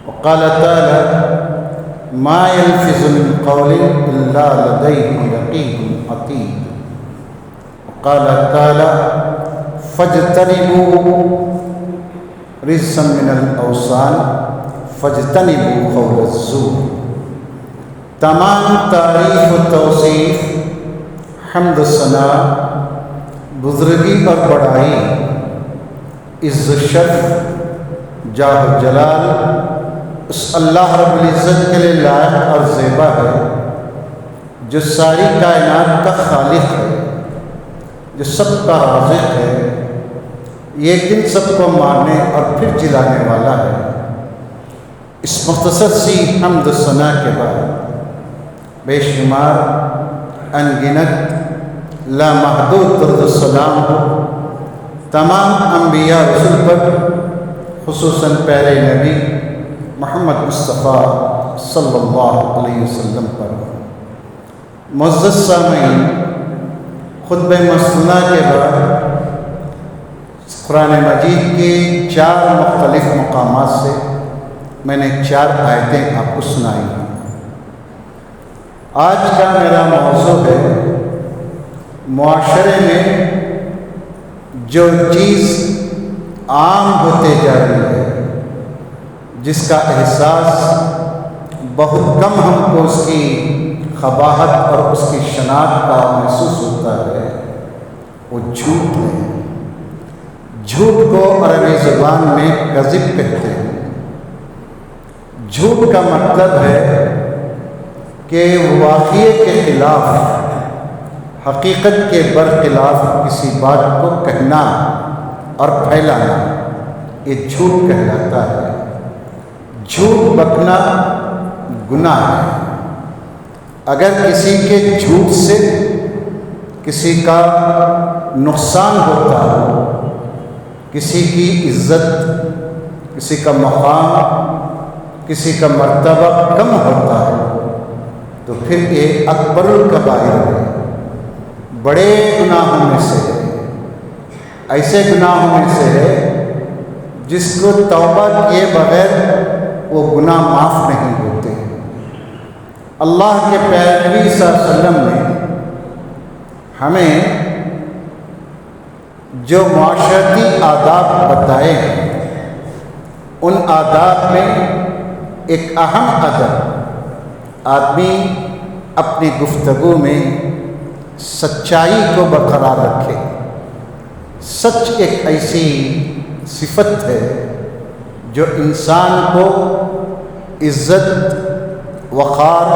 وقال تعالى ما يلفظ من قول إلا لديه رقيب عتيد. وقال تعالى فاجتنبوا رجسا من الأوثان فاجتنبوا قول الزور. تمام تعریف و توصیف، حمد و ثنا، بزرگی اور بڑائی، عز و شرف، جاہ و جلال اس اللہ رب العزت کے لیے لائق اور زیبا ہے جو ساری کائنات کا خالق ہے، جو سب کا رازق ہے، یہ ایک دن سب کو مارنے اور پھر جلانے والا ہے۔ اس مختصر سی حمد و ثنا کے بعد بے شمار انگنت لامحدود درود و سلام تمام انبیاء رسول پر، خصوصاً پیارے نبی محمد مصطفیٰ صلی اللہ علیہ وسلم پر۔ معزز سامعین، خطبہ مسنونہ کے بعد قرآن مجید کے 4 مختلف مقامات سے میں نے 4 آیتیں آپ کو سنائی ہیں۔ آج کا میرا موضوع ہے معاشرے میں جو چیز عام ہوتے جا رہی ہے، جس کا احساس بہت کم ہم کو اس کی قباحت اور اس کی شناخت کا محسوس ہوتا ہے، وہ جھوٹ ہے۔ جھوٹ کو عربی زبان میں کذب کہتے ہیں۔ جھوٹ کا مطلب ہے کہ واقعے کے خلاف، حقیقت کے برخلاف کسی بات کو کہنا اور پھیلانا، یہ جھوٹ کہلاتا ہے۔ جھوٹ بکنا گناہ ہے۔ اگر کسی کے جھوٹ سے کسی کا نقصان ہوتا ہو، کسی کی عزت، کسی کا مقام، کسی کا مرتبہ کم ہوتا ہے، تو پھر یہ اکبر الکبائر ہے، بڑے گناہوں میں سے ہے، ایسے گناہوں میں سے ہے جس کو توبہ کیے بغیر وہ گناہ معاف نہیں ہوتے۔ اللہ کے پیارے نبی صلی اللہ علیہ وسلم نے ہمیں جو معاشرتی آداب بتائے ہیں، ان آداب میں ایک اہم ادب آدمی اپنی گفتگو میں سچائی کو برقرار رکھے۔ سچ ایک ایسی صفت ہے جو انسان کو عزت، وقار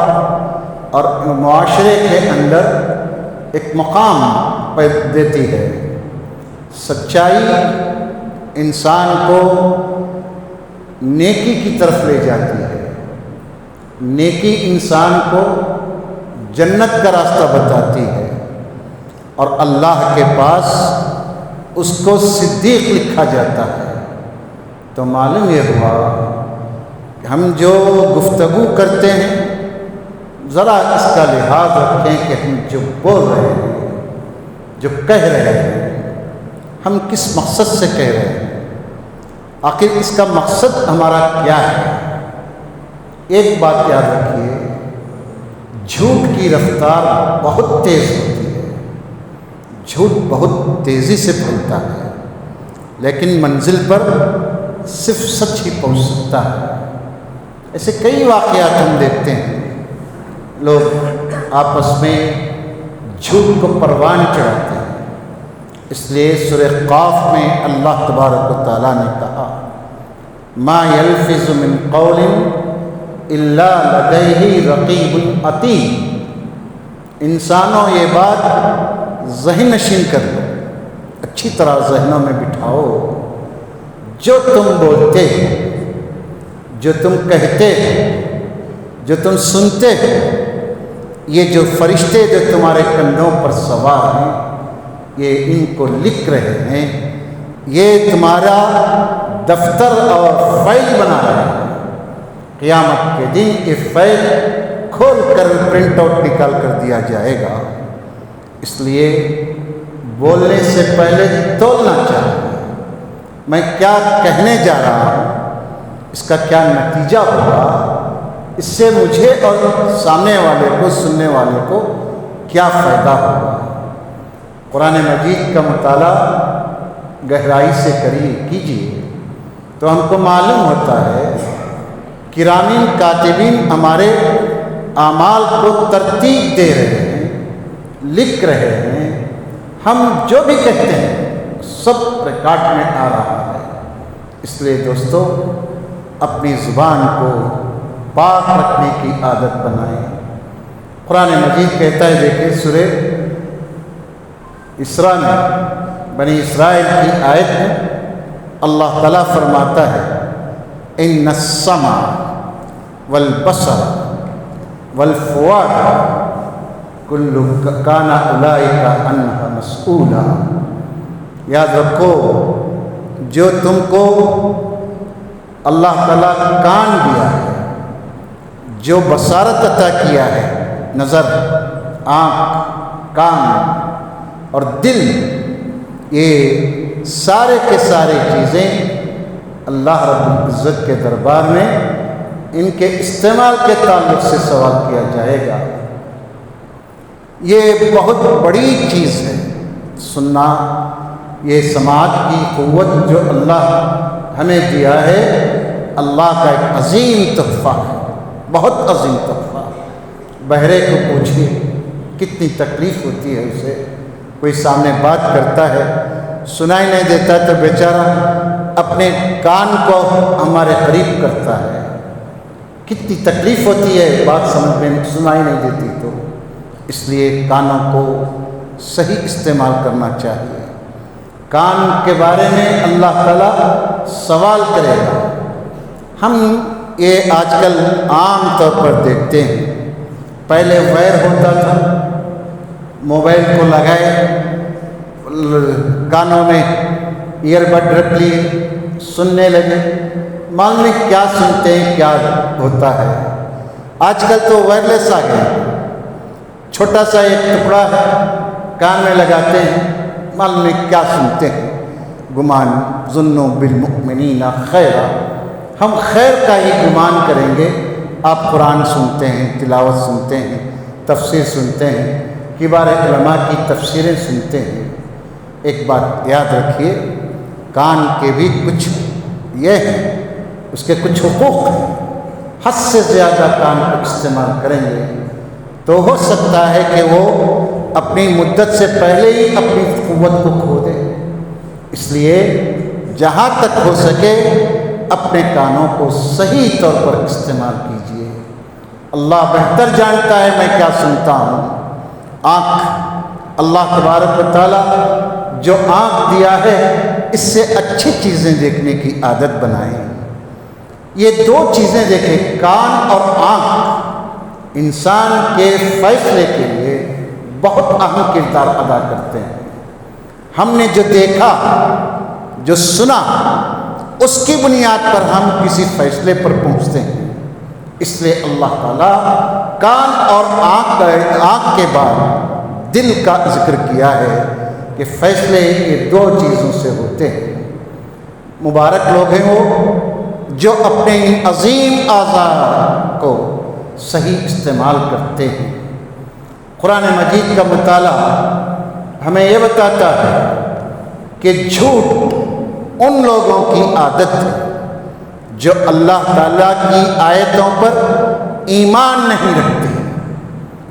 اور معاشرے کے اندر ایک مقام دیتی ہے۔ سچائی انسان کو نیکی کی طرف لے جاتی ہے۔ نیکی انسان کو جنت کا راستہ بتاتی ہے، اور اللہ کے پاس اس کو صدیق لکھا جاتا ہے۔ تو معلوم یہ ہوا کہ ہم جو گفتگو کرتے ہیں، ذرا اس کا لحاظ رکھیں کہ ہم جو بول رہے ہیں، جو کہہ رہے ہیں، ہم کس مقصد سے کہہ رہے ہیں، آخر اس کا مقصد ہمارا کیا ہے۔ ایک بات یاد رکھیے، جھوٹ کی رفتار بہت تیز ہوتی ہے، جھوٹ بہت تیزی سے پھیلتا ہے، لیکن منزل پر صرف سچ ہی پہنچ سکتا ہے۔ ایسے کئی واقعات ہم دیکھتے ہیں، لوگ آپس میں جھوٹ کو پروان چڑھاتے ہیں۔ اس لیے سورہ قاف میں اللہ تبارک و تعالیٰ نے کہا ما یلفظ من قول الا لدیہ رقیب عتید۔ انسانوں، یہ بات ذہن نشین کر لو، اچھی طرح ذہنوں میں بٹھاؤ، جو تم بولتے ہو، جو تم کہتے ہو، جو تم سنتے ہو، یہ جو فرشتے جو تمہارے کندھوں پر سوار ہیں، یہ ان کو لکھ رہے ہیں، یہ تمہارا دفتر اور فائل بنا رہے ہیں۔ قیامت کے دن یہ فائل کھول کر پرنٹ آؤٹ نکال کر دیا جائے گا۔ اس لیے بولنے سے پہلے تولنا چاہیے، میں کیا کہنے جا رہا ہوں، اس کا کیا نتیجہ ہوگا، اس سے مجھے اور سامنے والے کو، سننے والے کو کیا فائدہ ہوگا۔ قرآن مجید کا مطالعہ گہرائی سے کیجیے تو ہم کو معلوم ہوتا ہے کرامین کاتبین ہمارے اعمال کو ترتیب دے رہے ہیں، لکھ رہے ہیں، ہم جو بھی کہتے ہیں سب ریکارڈ میں آ رہا ہے۔ اس لیے دوستو اپنی زبان کو پاک رکھنے کی عادت بنائیں۔ قرآن مجید کہتا ہے، دیکھیں سورہ اسراء میں بنی اسرائیل کی آیت میں اللہ تعالیٰ فرماتا ہے ان السمع والبصر والفؤاد کل کان اولئک عنہ مسئولا۔ یاد رکھو، جو تم کو اللہ تعالیٰ کان دیا ہے، جو بصارت عطا کیا ہے، نظر، آنکھ، کان اور دل، یہ سارے کے سارے چیزیں اللہ رب العزت کے دربار میں ان کے استعمال کے تعلق سے سوال کیا جائے گا۔ یہ بہت بڑی چیز ہے سننا، یہ سماعت کی قوت جو اللہ ہمیں دیا ہے، اللہ کا ایک عظیم تحفہ ہے، بہت عظیم تحفہ۔ بہرے کو پوچھیے کتنی تکلیف ہوتی ہے اسے، کوئی سامنے بات کرتا ہے سنائی نہیں دیتا تو بیچارہ اپنے کان کو ہمارے قریب کرتا ہے، کتنی تکلیف ہوتی ہے بات سمجھ میں سنائی نہیں دیتی تو۔ اس لیے کانوں کو صحیح استعمال کرنا چاہیے۔ کان کے بارے میں اللہ تعالیٰ سوال کرے گا۔ ہم یہ آج کل عام طور پر دیکھتے ہیں، پہلے وائر ہوتا تھا، موبائل کو لگائے، کانوں میں ایئر بڈ رکھ لیے، سننے لگے، معلوم نہیں کیا سنتے ہیں کیا ہوتا ہے۔ آج کل تو وائرلیس آ گئے، چھوٹا سا ایک ٹکڑا ہے، کان میں لگاتے ہیں، معلوم نہیں کیا سنتے ہیں۔ گمان ظنوا بالمؤمنین خیرا، ہم خیر کا ہی گمان کریں گے۔ آپ قرآن سنتے ہیں، تلاوت سنتے ہیں، تفسیر سنتے ہیں، کبار علماء کی تفسیریں سنتے ہیں۔ ایک بات یاد رکھیے، کان کے بھی کچھ یہ ہیں، اس کے کچھ حقوق ہیں۔ حد سے زیادہ کان کو استعمال کریں گے تو ہو سکتا ہے کہ وہ اپنی مدت سے پہلے ہی اپنی قوت کو کھو دے۔ اس لیے جہاں تک ہو سکے اپنے کانوں کو صحیح طور پر استعمال کیجیے۔ اللہ بہتر جانتا ہے میں کیا سنتا ہوں۔ آنکھ، اللہ تبارک و تعالیٰ جو آنکھ دیا ہے، اس سے اچھی چیزیں دیکھنے کی عادت بنائیں۔ یہ دو چیزیں دیکھیں، کان اور آنکھ، انسان کے فیصلے کے لیے بہت اہم کردار ادا کرتے ہیں۔ ہم نے جو دیکھا، جو سنا، اس کی بنیاد پر ہم کسی فیصلے پر پہنچتے ہیں۔ اس لیے اللہ تعالیٰ کان اور آنکھ کے بعد دل کا ذکر کیا ہے کہ فیصلے یہ دو چیزوں سے ہوتے ہیں۔ مبارک لوگ ہیں وہ جو اپنے ان عظیم اعضاء کو صحیح استعمال کرتے ہیں۔ قرآن مجید کا مطالعہ ہمیں یہ بتاتا ہے کہ جھوٹ ان لوگوں کی عادت ہے جو اللہ تعالیٰ کی آیتوں پر ایمان نہیں رکھتے۔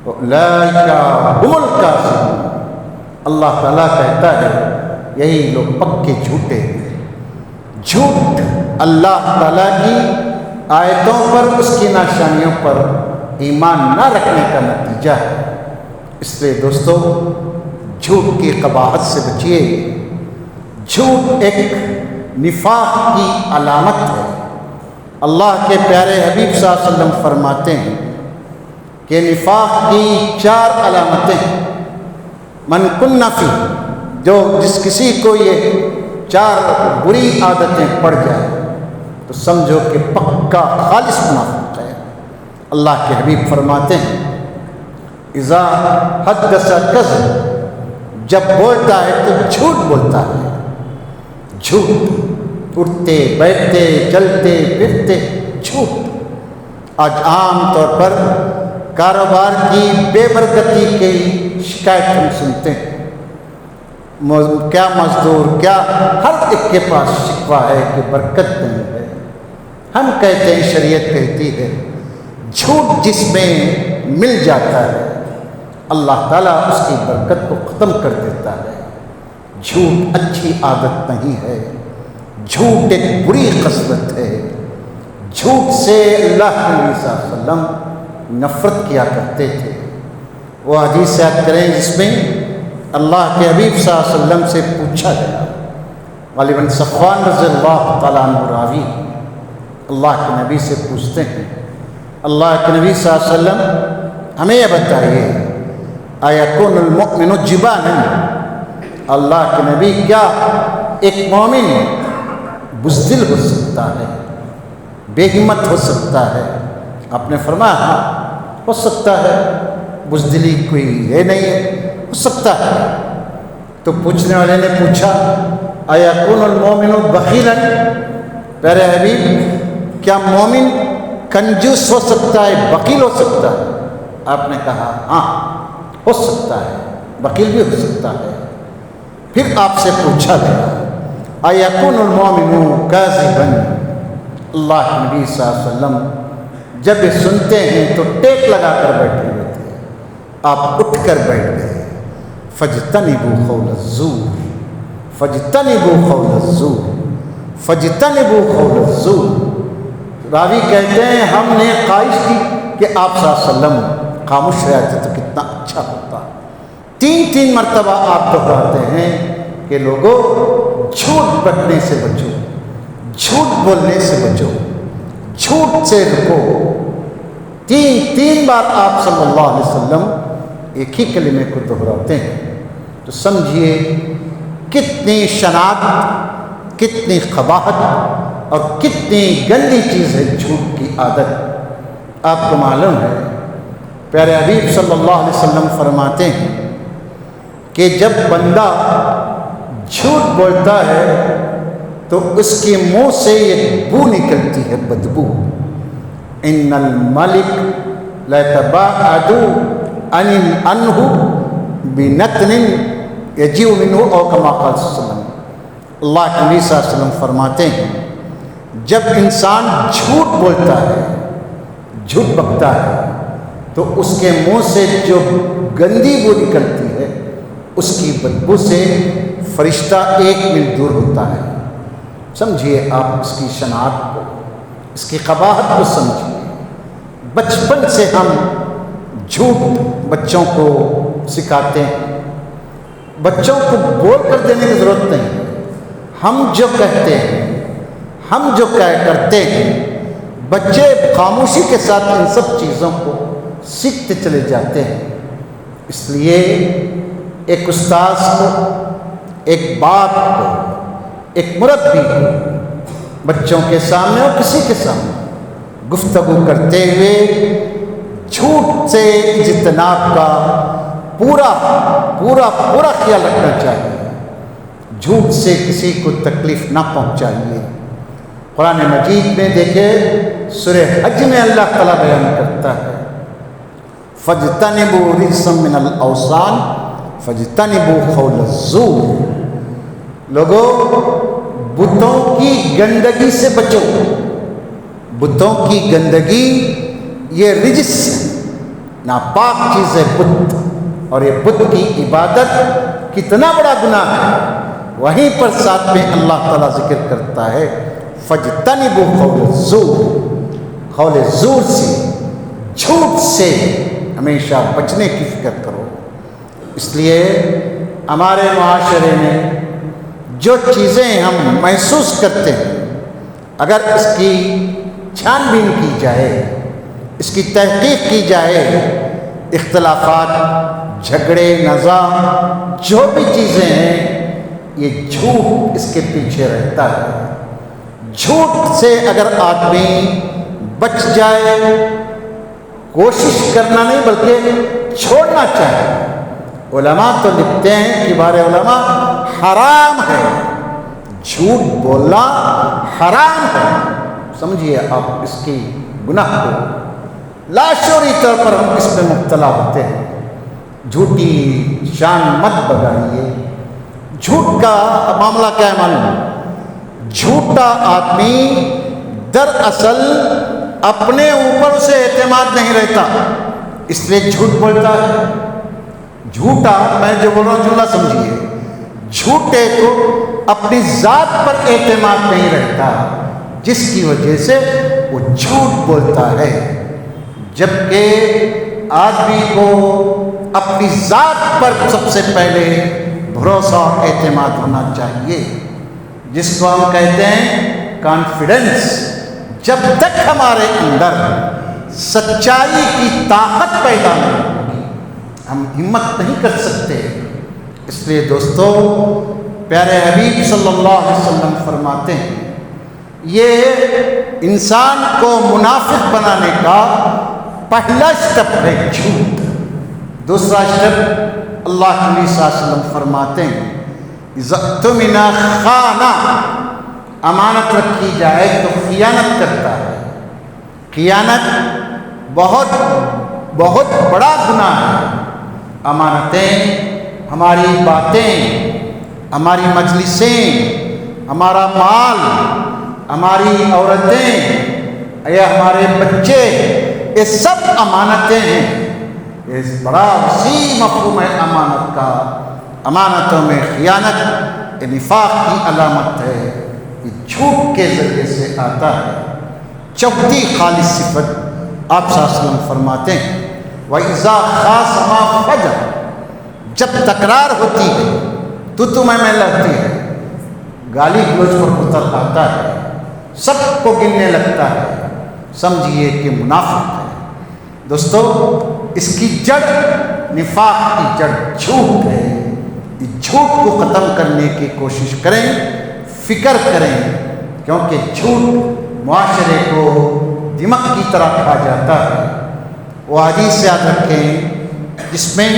اولئک هم الکاذبون، اللہ تعالیٰ کہتا ہے یہی لوگ پکے جھوٹے ہیں۔ جھوٹ اللہ تعالیٰ کی آیتوں پر، اس کی نشانیوں پر ایمان نہ رکھنے کا نتیجہ ہے۔ اس لیے دوستو جھوٹ کی قباحت سے بچیے۔ جھوٹ ایک نفاق کی علامت ہے۔ اللہ کے پیارے حبیب صلی اللہ علیہ وسلم فرماتے ہیں کہ نفاق کی 4 علامتیں ہیں۔ من کن فی، جو جس کسی کو یہ 4 بری عادتیں پڑ جائیں تو سمجھو کہ پکا خالص منافق ہے۔ اللہ کے حبیب فرماتے ہیں اذا حدث کذب، جب بولتا ہے تو جھوٹ بولتا ہے۔ جھوٹ اٹھتے بیٹھتے چلتے پھرتے جھوٹ۔ آج عام طور پر کاروبار کی بے برکتی کی شکایت ہم سنتے ہیں، کیا مزدور کیا ہر ایک کے پاس شکوہ ہے کہ برکت نہیں ہے۔ ہم کہتے ہیں، شریعت کہتی ہے جھوٹ جس میں مل جاتا ہے اللہ تعالیٰ اس کی برکت کو ختم کر دیتا ہے۔ جھوٹ اچھی عادت نہیں ہے، جھوٹ ایک بری خصلت ہے۔ جھوٹ سے اللہ کے نبی صلی اللہ علیہ وسلم نفرت کیا کرتے تھے۔ وہ حدیث یاد کریں جس میں اللہ کے حبیب صلی اللہ علیہ وسلم سے پوچھا گیا، غالباً صفوان رضی اللہ تعالیٰ عنہ راوی اللہ کے نبی سے پوچھتے ہیں، اللہ کے نبی صلی اللہ علیہ وسلم ہمیں یہ بتائیے، ایکون المؤمن جبانا، اللہ کے نبی کیا ایک مومن بزدل ہو سکتا ہے، بے ہمت ہو سکتا ہے؟ آپ نے فرمایا ہاں ہو سکتا ہے، بزدلی کوئی یہ نہیں ہے، ہو سکتا ہے۔ تو پوچھنے والے نے پوچھا ایکون المؤمن بخیلا، پیارے حبیب کیا مومن کنجوس ہو سکتا ہے، بخیل ہو سکتا ہے؟ آپ نے کہا ہاں ہو سکتا ہے، بخیل بھی ہو سکتا ہے۔ پھر آپ سے پوچھا گیا ایکون المؤمن کاذبا، اللہ کے نبی صلی اللہ علیہ وسلم جب یہ سنتے ہیں تو ٹیک لگا کر بیٹھے ہوئے تھے، آپ اٹھ کر بیٹھ گئے۔ فاجتنبوا قول الزور، فاجتنبوا قول الزور، فاجتنبوا قول الزور۔ راوی کہتے ہیں ہم نے خواہش کی کہ آپ صلی اللہ علیہ وسلم خاموش رہتے تو کتنا اچھا ہوتا۔ تین تین مرتبہ آپ دہراتے ہیں کہ لوگوں جھوٹ بکنے سے بچو، جھوٹ بولنے سے بچو، جھوٹ سے رکو۔ تین بار آپ صلی اللہ علیہ وسلم ایک ہی کلمے کو دہراتے ہیں، تو سمجھیے کتنی شناعت، کتنی قباحت اور کتنی گندی چیز ہے جھوٹ کی عادت۔ آپ کو معلوم ہے پیارے حبیب صلی اللہ علیہ وسلم فرماتے ہیں کہ جب بندہ جھوٹ بولتا ہے تو اس کے منہ سے ایک بو نکلتی ہے، بدبو۔ ان الملک لیتباعد عنہ بنتن یجیء منہ، او کما قال صلی اللہ علیہ وسلم۔ اللہ کے نبی صلی اللہ علیہ وسلم فرماتے ہیں جب انسان جھوٹ بولتا ہے، جھوٹ بکتا ہے، تو اس کے منہ سے جو گندی بو نکلتی ہے اس کی بدبو سے فرشتہ 1 میل دور ہوتا ہے۔ سمجھیے آپ اس کی شناعت کو، اس کی قباحت کو سمجھیے۔ بچپن سے ہم جھوٹ بچوں کو سکھاتے ہیں، بچوں کو بول کر دینے کی ضرورت نہیں، ہم جو کہتے ہیں، ہم جو کرتے ہیں، بچے خاموشی کے ساتھ ان سب چیزوں کو سیکھتے چلے جاتے ہیں۔ اس لیے ایک استاذ کو، ایک باپ کو، ایک مربی کو بچوں کے سامنے اور کسی کے سامنے گفتگو کرتے ہوئے جھوٹ سے اجتناب کا پورا خیال رکھنا چاہیے۔ جھوٹ سے کسی کو تکلیف نہ پہنچائیے۔ قرآن مجید میں دیکھیں سورہ حج میں اللہ تعالیٰ بیان کرتا ہے فَاجْتَنِبُوا رِجْسًا مِّنَ الْأَوْثَانِ فَاجْتَنِبُوا قَوْلَ الزُّورِ۔ لوگوں بتوں کی گندگی سے بچو، بتوں کی گندگی یہ رجس، ناپاک چیز ہے بت، اور یہ بت کی عبادت کتنا بڑا گناہ ہے۔ وہیں پر ساتھ میں اللہ تعالیٰ ذکر کرتا ہے فَاجْتَنِبُوا قَوْلَ الزُّورِ، قول زور سے، جھوٹ سے ہمیشہ بچنے کی فکر کرو۔ اس لیے ہمارے معاشرے میں جو چیزیں ہم محسوس کرتے ہیں، اگر اس کی چھان بین کی جائے، اس کی تحقیق کی جائے، اختلافات، جھگڑے، نزاع، جو بھی چیزیں ہیں، یہ جھوٹ اس کے پیچھے رہتا ہے۔ جھوٹ سے اگر آدمی بچ جائے، کوشش کرنا نہیں بلکہ چھوڑنا چاہیے۔ علماء تو لکھتے ہیں کہ بارے علماء حرام ہے جھوٹ بولنا حرام ہے. سمجھیے آپ اس کی گناہ کو. لاشعوری طور پر ہم اس میں مبتلا ہوتے ہیں. جھوٹی شان مت بگاڑیے. جھوٹ کا معاملہ کیا ہے معلوم؟ جھوٹا آدمی دراصل اپنے اوپر سے اعتماد نہیں رہتا، اس لیے جھوٹ بولتا ہے. جھوٹا، میں جو بول رہا ہوں جملہ سمجھیے، جھوٹے کو اپنی ذات پر اعتماد نہیں رہتا، جس کی وجہ سے وہ جھوٹ بولتا ہے. جبکہ آدمی کو اپنی ذات پر سب سے پہلے بھروسہ اور اعتماد ہونا چاہیے، جس کو ہم کہتے ہیں کانفیڈنس. جب تک ہمارے اندر سچائی کی طاقت پیدا نہیں ہوگی ہم ہمت نہیں کر سکتے. اس لیے دوستو، پیارے حبیب صلی اللہ علیہ وسلم فرماتے ہیں یہ انسان کو منافق بنانے کا پہلا اسٹیپ ہے جھوٹ. دوسرا اسٹیپ اللہ کے نبی صلی اللہ علیہ وسلم فرماتے ہیں اذا اؤتمن خان، امانت رکھی جائے تو خیانت کرتا ہے. خیانت بہت بہت بڑا گناہ ہے. امانتیں، ہماری باتیں، ہماری مجلسیں، ہمارا مال، ہماری عورتیں یا ہمارے بچے، یہ سب امانتیں ہیں. یہ بڑا وسیع مفہوم ہے امانت کا. امانتوں میں خیانت نفاق کی علامت ہے، یہ جھوٹ کے ذریعے سے آتا ہے. چوتھی خالص صفت آپ صلی اللہ علیہ وسلم فرماتے ہیں وَإِذَا خَاصَمَ فَجَرَ، جب تکرار ہوتی ہے تو میں لگتی ہے، گالی گلوچ پر اتر آتا ہے، سب کو گننے لگتا ہے، سمجھیے کہ منافق ہے. دوستو، اس کی جڑ، نفاق کی جڑ جھوٹ ہے. جھوٹ کو ختم کرنے کی کوشش کریں، فکر کریں، کیونکہ جھوٹ معاشرے کو دمک کی طرح کھا جاتا ہے. وہ حدیث یاد رکھیں جس میں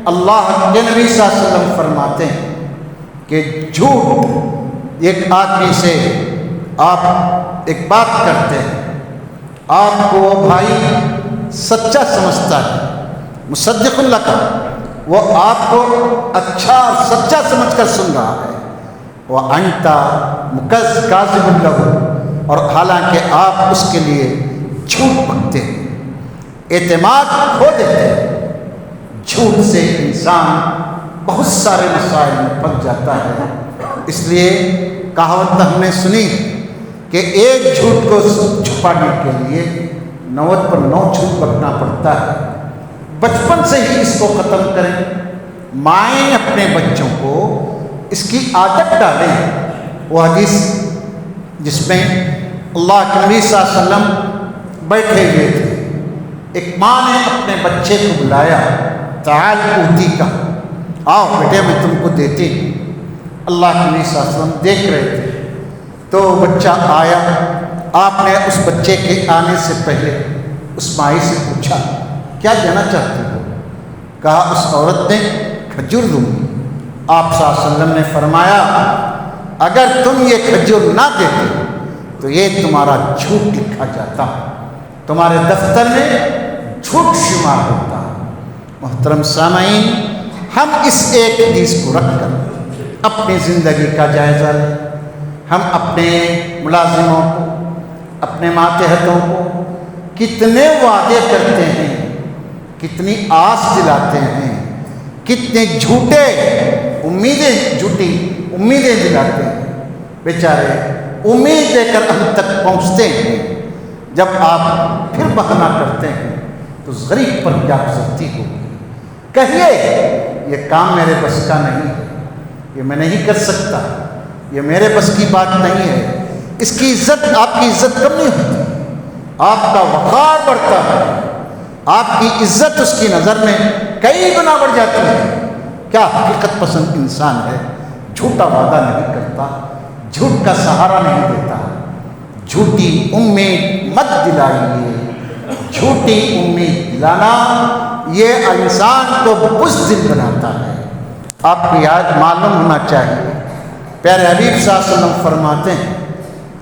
اللہ کے نبی صلی اللہ علیہ وسلم فرماتے ہیں کہ جھوٹ، ایک آدمی سے آپ ایک بات کرتے ہیں، آپ کو وہ بھائی سچا سمجھتا ہے، مصدق اللہ کا، وہ آپ کو اچھا اور سچا سمجھ کر سن رہا ہے، وہ انتا کاذب اللہ، اور حالانکہ آپ اس کے لیے جھوٹ بکتے ہیں، اعتماد کھو دیتے ہیں. جھوٹ سے انسان بہت سارے مسائل میں پھنس جاتا ہے. اس لیے کہاوت ہم نے سنی کہ ایک جھوٹ کو چھپانے کے لیے 90 پر 9 جھوٹ بکنا پڑتا ہے. بچپن سے ہی اس کو ختم کریں. مائیں اپنے بچوں کو اس کی عادت ڈالیں. وہ حدیث جس میں اللہ کے نبی صلی اللہ علیہ وسلم بیٹھے ہوئے تھے، ایک ماں نے اپنے بچے کو بلایا، تعال اوتی کا، آؤ بیٹے میں تم کو دیتی. اللہ کے نبی صلی اللہ علیہ وسلم دیکھ رہے تھے تو بچہ آیا. آپ نے اس بچے کے آنے سے پہلے اس مائی سے پوچھا کیا دینا چاہتی ہو؟ کہا اس عورت نے کھجور دوں گی. آپ صلی اللہ علیہ وسلم نے فرمایا اگر تم یہ کھجور نہ دیتے تو یہ تمہارا جھوٹ لکھا جاتا، تمہارے دفتر میں جھوٹ شمار ہوتا. محترم سامعین، ہم اس ایک حدیث کو رکھ کر اپنی زندگی کا جائزہ لیں. ہم اپنے ملازموں کو، اپنے ماتحتوں کو کتنے وعدے کرتے ہیں، کتنی آس دلاتے ہیں، کتنے جھوٹی امیدیں دلاتے ہیں. بیچارے امید دے کر ہم تک پہنچتے ہیں. جب آپ پھر بہانہ کرتے ہیں تو غریب پر کیا گزرتی ہوگی. کہیے یہ کام میرے بس کا نہیں ہے، یہ میں نہیں کر سکتا، یہ میرے بس کی بات نہیں ہے. اس کی عزت، آپ کی عزت کم نہیں ہوتی، آپ کا وقار بڑھتا ہے، آپ کی عزت اس کی نظر میں کئی گنا بڑھ جاتی ہے. کیا حقیقت پسند انسان ہے، جھوٹا وعدہ نہیں کرتا، جھوٹ کا سہارا نہیں دیتا. جھوٹی امید مت دلائیے. جھوٹی امید دلانا یہ انسان کو بزدل بناتا ہے. آپ کو یاد معلوم ہونا چاہیے پیارے حبیب صلی اللہ علیہ وسلم فرماتے ہیں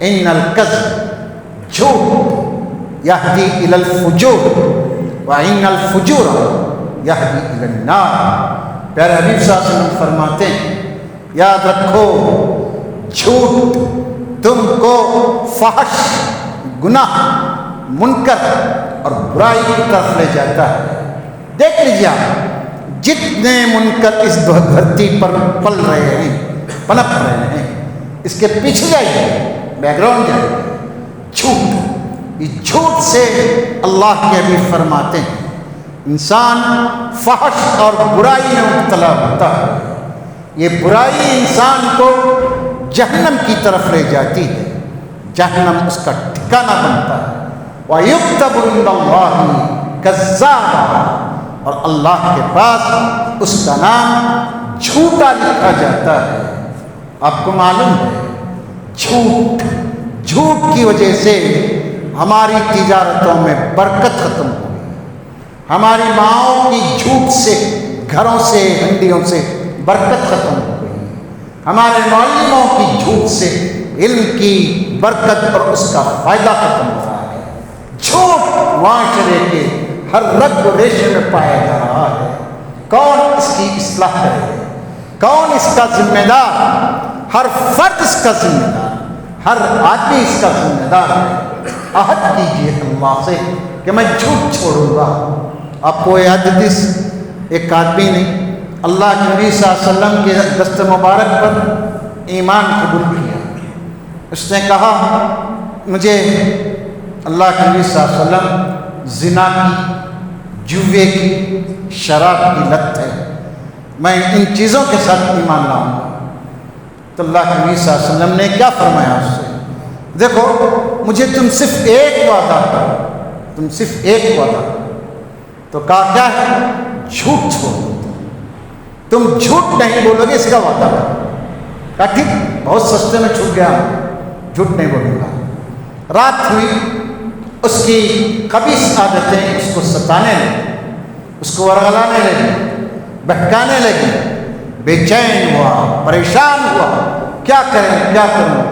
ان الکذب جھوٹ یہدی الی الفجور وان الفجور یہدی الی النار۔ پیارے حبیب صلی اللہ علیہ وسلم فرماتے ہیں یاد رکھو جھوٹ تم کو فحش، گناہ، منکر اور برائی کی طرف لے جاتا ہے۔ دیکھ لیجیے آپ جتنے منکر اس دھرتی پر پل رہے ہیں، پنپ رہے ہیں، اس کے پیچھے جائیے، بیک گراؤنڈ جائیے، جھوٹ، اس جھوٹ سے اللہ کے حبیب فرماتے ہیں انسان فحش اور برائی میں مبتلا ہوتا ہے۔ یہ برائی انسان کو جہنم کی طرف لے جاتی ہے، جہنم اس کا ٹھکانہ بنتا ہے۔ وَيُكْتَبُ عِندَ اللَّهِ كَذَّابًا، اور اللہ کے پاس اس کا نام جھوٹا لکھا جاتا ہے۔ آپ کو معلوم ہے جھوٹ کی وجہ سے ہماری تجارتوں میں برکت ختم ہو گئی، ہماری ماؤں کی جھوٹ سے، گھروں سے، ہنڈیوں سے برکت ختم ہو گئی، ہمارے معلموں کی جھوٹ سے علم کی برکت اور اس کا فائدہ ختم ہو رہا ہے۔ جھوٹ معاشرے کے ہر رگ و ریشے میں پایا جا رہا ہے۔ کون اس کی اصلاح کرے؟ کون اس کا ذمہ دار؟ ہر فرد اس کا ذمہ دار، ہر آدمی اس کا ذمہ دار ہے۔ عہد کیجیے اللہ سے کہ میں جھوٹ چھوڑوں گا۔ آپ کو یاد حدیث، ایک آدمی نے اللہ کے نبی صلی اللہ علیہ وسلم کے دست مبارک پر ایمان قبول کیا۔ اس نے کہا مجھے اللہ کے نبی صلی اللہ علیہ وسلم زنا کی، جوے کی، شراب کی لت ہے، میں ان چیزوں کے ساتھ ایمان لاؤں گا۔ تو اللہ کے نبی صلی اللہ علیہ وسلم نے کیا فرمایا اس سے؟ دیکھو مجھے تم صرف ایک وعدہ کرو، تم صرف ایک وعدہ کرو۔ تو کہا کیا ہے؟ جھوٹ چھوڑو، تم جھوٹ نہیں بولو گے، اس کا وعدہ کرو۔ کہا ٹھیک، بہت سستے میں چھوٹ گیا، جھوٹ نہیں بولوں گا۔ رات ہوئی، اس کی خبیث عادتیں اس کو ستانے لگی، اس کو ورغلانے لگی، بہکانے لگی، بے چین ہوا، پریشان ہوا، کیا کریں کیا کروں۔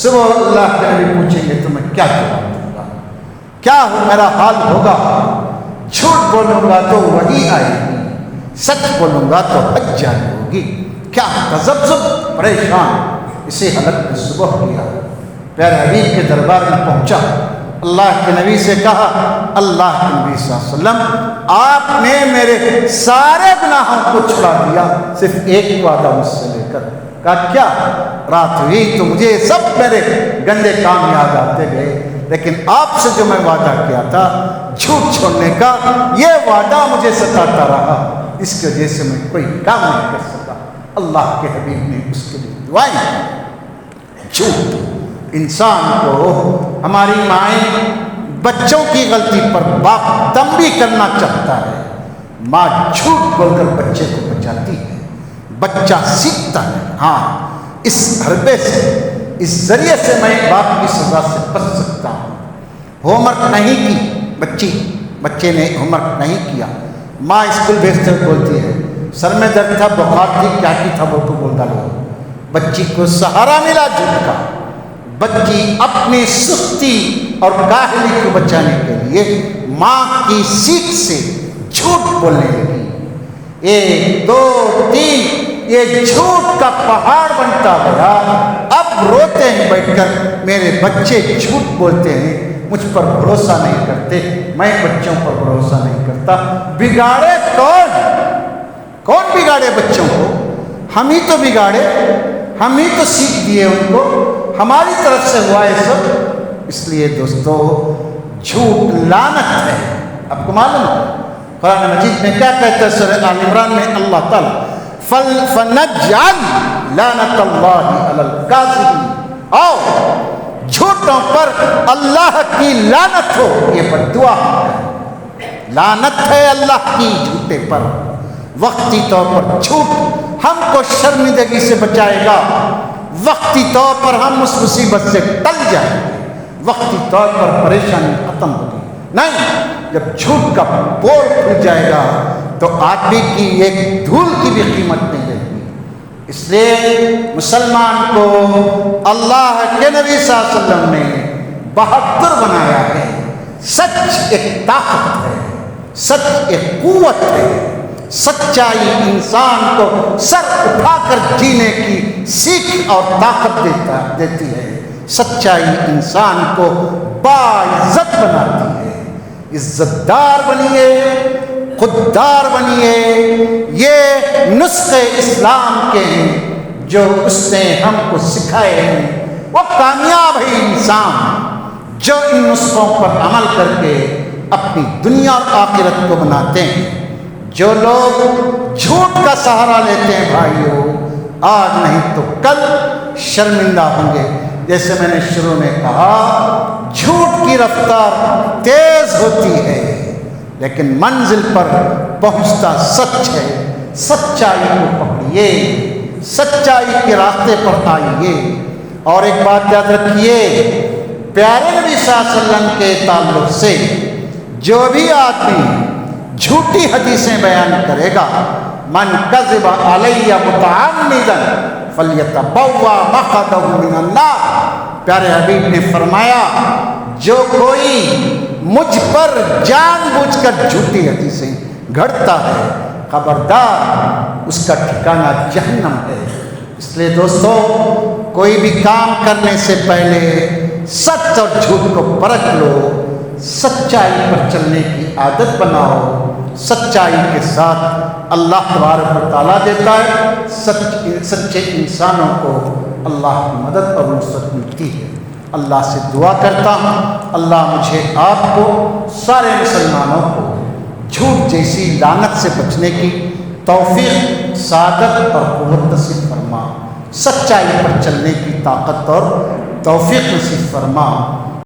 صبح اللہ کے نبی پوچھیں گے تو میں کیا جواب دوں گا، کیا ہو میرا حال ہوگا؟ جھوٹ بولوں گا تو وہی آئے گی، سچ بولوں گا تو حج جاری ہوگی۔ کیا تذبذب، پریشان، اسے حلق میں صبح کیا، پیارے حبیب کے دربار میں پہنچا، اللہ کے نبی سے کہا اللہ کے نبی صلی اللہ علیہ وسلم آپ نے میرے سارے گناہوں کو چھڑا دیا صرف ایک وعدہ مجھ سے لے کر۔ کہا کیا؟ رات ہوئی تو مجھے سب میرے گندے کام یاد آتے گئے، لیکن آپ سے جو میں وعدہ کیا تھا جھوٹ چھوڑنے کا، یہ وعدہ مجھے ستاتا رہا، اس کی وجہ سے میں کوئی کام نہیں کر سکا۔ اللہ کے حبیب نے اس کے لیے دعائیں کی۔ جھوٹ انسان کو، ہماری مائیں بچوں کی غلطی پر باپ تنبیہ کرنا چاہتا ہے، ماں جھوٹ بول کر بچے کو بچاتی ہے، بچہ سیکھتا ہے۔ ہاں، اس حربے سے، اس ذریعے سے میں باپ کی سزا سے بچ سکتا ہوں۔ ہوم ورک نہیں کی بچے نے ہوم ورک نہیں کیا، ماں اسکول بھیجتے ہوئے بولتی ہے سر میں درد تھا، بخار تھی، کیا کی تھا وہ تو بول ڈالو۔ بچی کو سہارا ملا جھوٹ کا، بچی اپنی سستی اور کاہلی کو بچانے کے لیے ماں کی سیکھ سے جھوٹ بولنے لگی۔ 1 2 3 یہ جھوٹ کا پہاڑ بنتا گیا۔ اب روتے ہیں بیٹھ کر، میرے بچے جھوٹ بولتے ہیں، مجھ پر بھروسہ نہیں کرتے، میں بچوں پر بھروسہ نہیں کرتا۔ بگاڑے کون بگاڑے بچوں کو؟ ہم ہی تو بگاڑے، ہم ہی تو سیکھ دیے ان کو، ہماری طرف سے ہوا ہے سب۔ اس لیے دوستو جھوٹ لعنت ہے۔ آپ کو معلوم ہے قرآن مجید میں کیا کہتا ہے؟ سورہ آل عمران میں اللہ تعالیٰ فَنَجْعَلْ لَعْنَتَ اللَّهِ عَلَى الْكَاذِبِينَ، آؤ جھوٹوں پر اللہ کی لعنت ہو، یہ بد دعا ہے، لعنت ہے اللہ کی جھوٹے پر۔ وقتی طور پر جھوٹ ہم کو شرمندگی سے بچائے گا، وقتی طور پر ہم اس مصیبت سے ٹل جائیں گے، وقتی طور پر پریشانی ختم ہوگی۔ نہیں، جب جھوٹ کا پول کھل جائے گا تو آدمی کی ایک دھول کی بھی قیمت نہیں رہے گی۔ اس لیے مسلمان کو اللہ کے نبی صلی اللہ علیہ وسلم نے بہادر بنایا ہے۔ سچ ایک طاقت ہے، سچ ایک قوت ہے، سچائی انسان کو سر اٹھا کر جینے کی سیکھ اور طاقت دیتی ہے۔ سچائی انسان کو باعزت بناتی ہے۔ عزت دار بنیے، خوددار بنیے، یہ نسخے اسلام کے ہیں جو اس نے ہم کو سکھائے ہیں۔ وہ کامیاب ہے انسان جو ان نسخوں پر عمل کر کے اپنی دنیا اور آخرت کو بناتے ہیں۔ جو لوگ جھوٹ کا سہارا لیتے ہیں بھائیوں، آج نہیں تو کل شرمندہ ہوں گے۔ جیسے میں نے شروع میں کہا، جھوٹ کی رفتار تیز ہوتی ہے لیکن منزل پر پہنچتا سچ ہے۔ سچائی کو پکڑیے، سچائی کے راستے پر آئیے۔ اور ایک بات یاد رکھیے، پیارے نبی صلی اللہ علیہ وسلم کے تعلق سے جو بھی آدمی جھوٹی حدیثیں بیان کرے گا، من کذب علی متعمدا فلیتبوأ مقعدہ من النار، پیارے حبیب نے فرمایا جو کوئی مجھ پر جان بوجھ کر جھوٹی حدیثیں گھڑتا ہے، خبردار اس کا ٹھکانہ جہنم ہے۔ اس لیے دوستو، کوئی بھی کام کرنے سے پہلے سچ اور جھوٹ کو پرکھ لو، سچائی پر چلنے کی عادت بناؤ۔ سچائی کے ساتھ اللہ تبارک و تعالیٰ دیتا ہے، سچے انسانوں کو اللہ کی مدد اور نصرت ملتی ہے۔ اللہ سے دعا کرتا ہوں اللہ مجھے آپ کو سارے مسلمانوں کو جھوٹ جیسی لعنت سے بچنے کی توفیق، سعادت اور قوت نصیب فرما، سچائی پر چلنے کی طاقت اور توفیق نصیب فرما۔